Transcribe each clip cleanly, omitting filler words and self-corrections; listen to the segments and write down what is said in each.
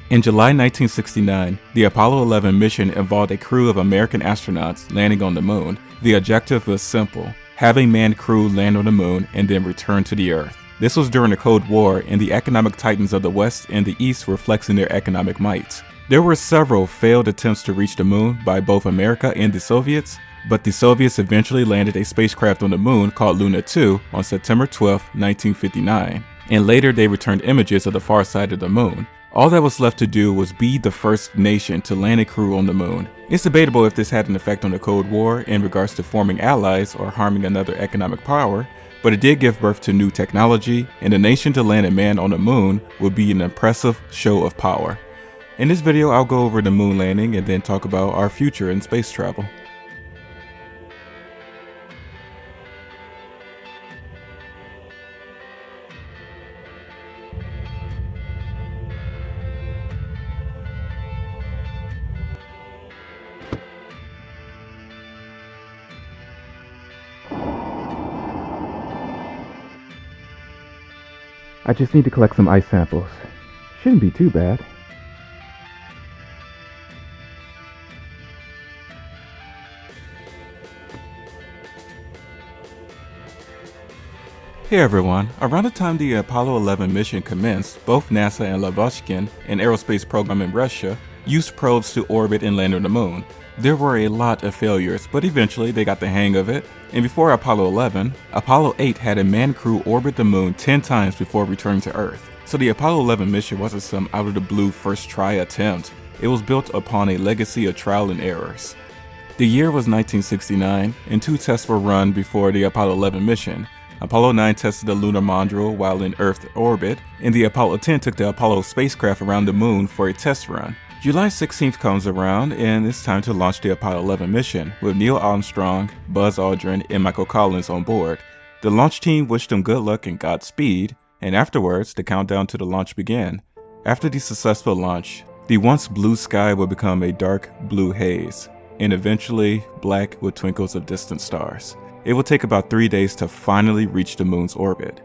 In July 1969, the Apollo 11 mission involved a crew of American astronauts landing on the moon. The objective was simple: have a manned crew land on the moon and then return to the Earth. This was during the Cold War, and the economic titans of the West and the East were flexing their economic might. There were several failed attempts to reach the moon by both America and the Soviets, but the Soviets eventually landed a spacecraft on the moon called Luna 2 on September 12, 1959, and later they returned images of the far side of the moon. All that was left to do was be the first nation to land a crew on the moon. It's debatable if this had an effect on the Cold War in regards to forming allies or harming another economic power, but it did give birth to new technology, and a nation to land a man on the moon would be an impressive show of power. In this video, I'll go over the moon landing and then talk about our future in space travel. I just need to collect some ice samples. Shouldn't be too bad. Hey everyone, around the time the Apollo 11 mission commenced, both NASA and Lavochkin, an aerospace program in Russia, used probes to orbit and land on the moon. There were a lot of failures, but eventually they got the hang of it, and before Apollo 11, Apollo 8 had a manned crew orbit the moon 10 times before returning to Earth. So the Apollo 11 mission wasn't some out-of-the-blue first try attempt. It was built upon a legacy of trial and errors. The year was 1969, and 2 tests were run before the Apollo 11 mission. Apollo 9 tested the lunar module while in Earth orbit, and the Apollo 10 took the Apollo spacecraft around the moon for a test run. July 16th comes around, and it's time to launch the Apollo 11 mission, with Neil Armstrong, Buzz Aldrin, and Michael Collins on board. The launch team wished them good luck and Godspeed, and afterwards, the countdown to the launch began. After the successful launch, the once blue sky would become a dark blue haze, and eventually black with twinkles of distant stars. It will take about 3 days to finally reach the moon's orbit.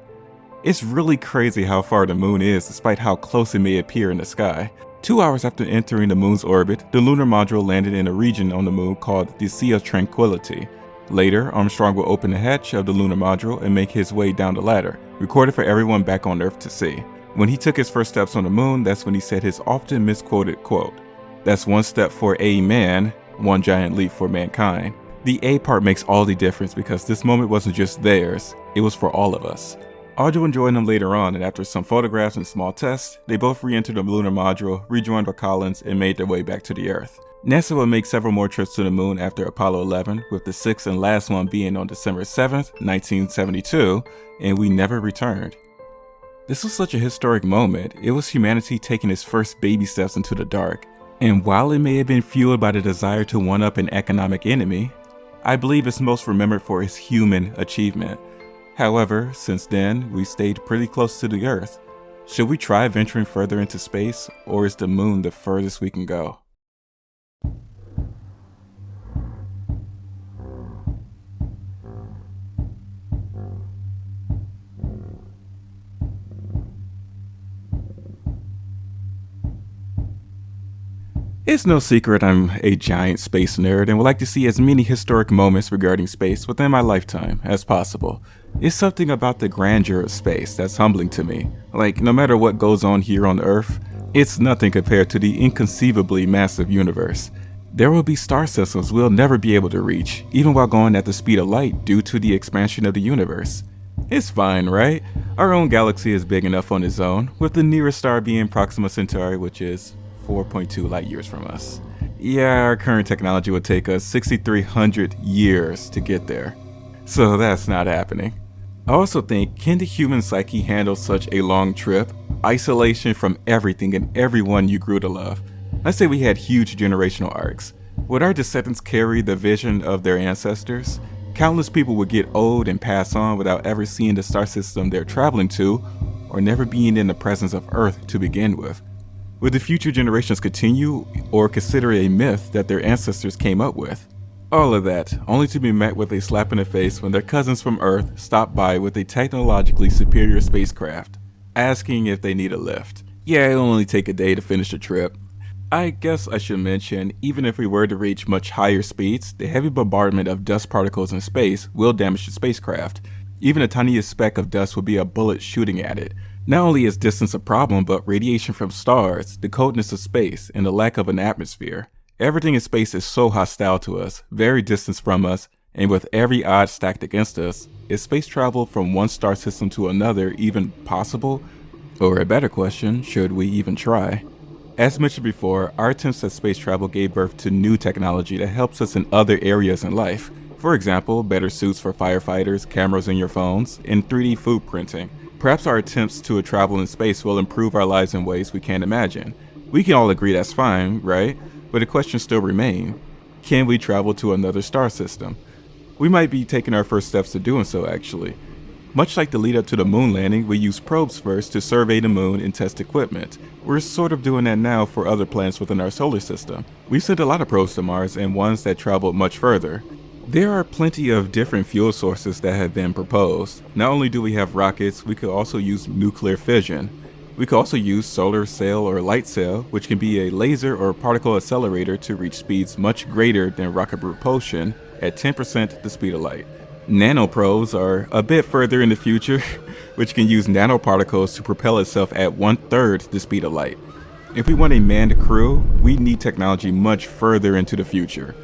It's really crazy how far the moon is despite how close it may appear in the sky. 2 hours after entering the moon's orbit, the lunar module landed in a region on the moon called the Sea of Tranquility. Later, Armstrong will open the hatch of the lunar module and make his way down the ladder, recorded for everyone back on Earth to see. When he took his first steps on the moon, that's when he said his often misquoted quote, "That's one step for a man, one giant leap for mankind." The A part makes all the difference because this moment wasn't just theirs, it was for all of us. Aldrin joined them later on, and after some photographs and small tests, they both re-entered the lunar module, rejoined by Collins, and made their way back to the Earth. NASA would make several more trips to the moon after Apollo 11, with the 6th and last one being on December 7th, 1972, and we never returned. This was such a historic moment. It was humanity taking its first baby steps into the dark, and while it may have been fueled by the desire to one-up an economic enemy, I believe it's most remembered for its human achievement. However, since then, we stayed pretty close to the Earth. Should we try venturing further into space, or is the moon the furthest we can go? It's no secret I'm a giant space nerd and would like to see as many historic moments regarding space within my lifetime as possible. It's something about the grandeur of space that's humbling to me. Like, no matter what goes on here on Earth, it's nothing compared to the inconceivably massive universe. There will be star systems we'll never be able to reach, even while going at the speed of light due to the expansion of the universe. It's fine, right? Our own galaxy is big enough on its own, with the nearest star being Proxima Centauri, which is 4.2 light years from us. Yeah, our current technology would take us 6,300 years to get there. So that's not happening. I also think, can the human psyche handle such a long trip? Isolation from everything and everyone you grew to love. Let's say we had huge generational arcs. Would our descendants carry the vision of their ancestors? Countless people would get old and pass on without ever seeing the star system they're traveling to, or never being in the presence of Earth to begin with. Would the future generations continue or consider it a myth that their ancestors came up with? All of that, only to be met with a slap in the face when their cousins from Earth stop by with a technologically superior spacecraft, asking if they need a lift. Yeah, it'll only take a day to finish the trip. I guess I should mention, even if we were to reach much higher speeds, the heavy bombardment of dust particles in space will damage the spacecraft. Even the tiniest speck of dust would be a bullet shooting at it. Not only is distance a problem, but radiation from stars, the coldness of space, and the lack of an atmosphere. Everything in space is so hostile to us, very distant from us, and with every odd stacked against us. Is space travel from one star system to another even possible? Or a better question, should we even try? As mentioned before, our attempts at space travel gave birth to new technology that helps us in other areas in life. For example, better suits for firefighters, cameras in your phones, and 3D food printing. Perhaps our attempts to travel in space will improve our lives in ways we can't imagine. We can all agree that's fine, right? But the questions still remain. Can we travel to another star system? We might be taking our first steps to doing so, actually. Much like the lead up to the moon landing, we used probes first to survey the moon and test equipment. We're sort of doing that now for other planets within our solar system. We've sent a lot of probes to Mars and ones that traveled much further. There are plenty of different fuel sources that have been proposed. Not only do we have rockets, we could also use nuclear fission. We could also use solar sail or light sail, which can be a laser or particle accelerator to reach speeds much greater than rocket propulsion at 10% the speed of light. Nanoprobes are a bit further in the future, which can use nanoparticles to propel itself at 1/3 the speed of light. If we want a manned crew, we need technology much further into the future.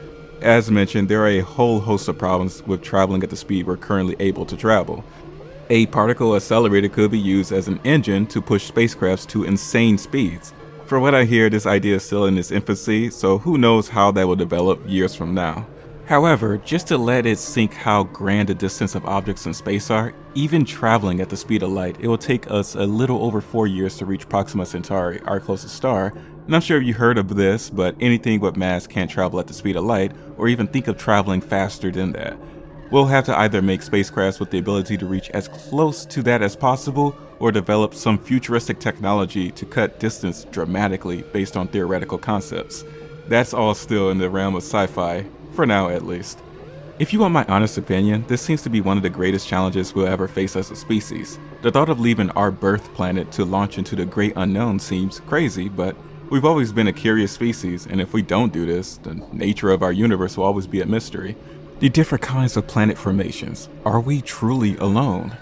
As mentioned, there are a whole host of problems with traveling at the speed we're currently able to travel. A particle accelerator could be used as an engine to push spacecrafts to insane speeds. From what I hear, this idea is still in its infancy, so who knows how that will develop years from now. However, just to let it sink how grand the distance of objects in space are, even traveling at the speed of light, it will take us a little over 4 years to reach Proxima Centauri, our closest star. And I'm sure you heard of this, but anything with mass can't travel at the speed of light, or even think of traveling faster than that. We'll have to either make spacecrafts with the ability to reach as close to that as possible, or develop some futuristic technology to cut distance dramatically based on theoretical concepts. That's all still in the realm of sci-fi, for now at least. If you want my honest opinion, this seems to be one of the greatest challenges we'll ever face as a species. The thought of leaving our birth planet to launch into the great unknown seems crazy, but we've always been a curious species, and if we don't do this, the nature of our universe will always be a mystery. The different kinds of planet formations. Are we truly alone?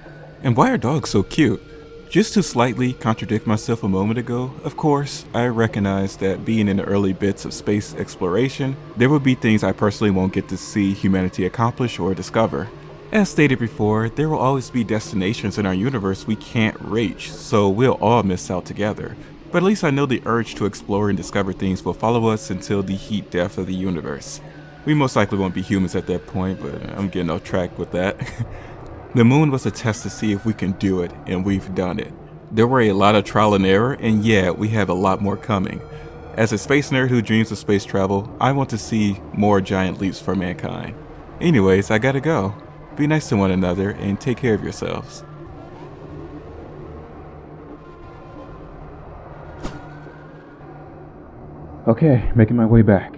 And why are dogs so cute? Just to slightly contradict myself a moment ago, of course, I recognize that being in the early bits of space exploration, there will be things I personally won't get to see humanity accomplish or discover. As stated before, there will always be destinations in our universe we can't reach, so we'll all miss out together. But at least I know the urge to explore and discover things will follow us until the heat death of the universe. We most likely won't be humans at that point, but I'm getting off track with that. The moon was a test to see if we can do it, and we've done it. There were a lot of trial and error, and yeah, we have a lot more coming. As a space nerd who dreams of space travel, I want to see more giant leaps for mankind. Anyways, I gotta go. Be nice to one another, and take care of yourselves. Okay, making my way back.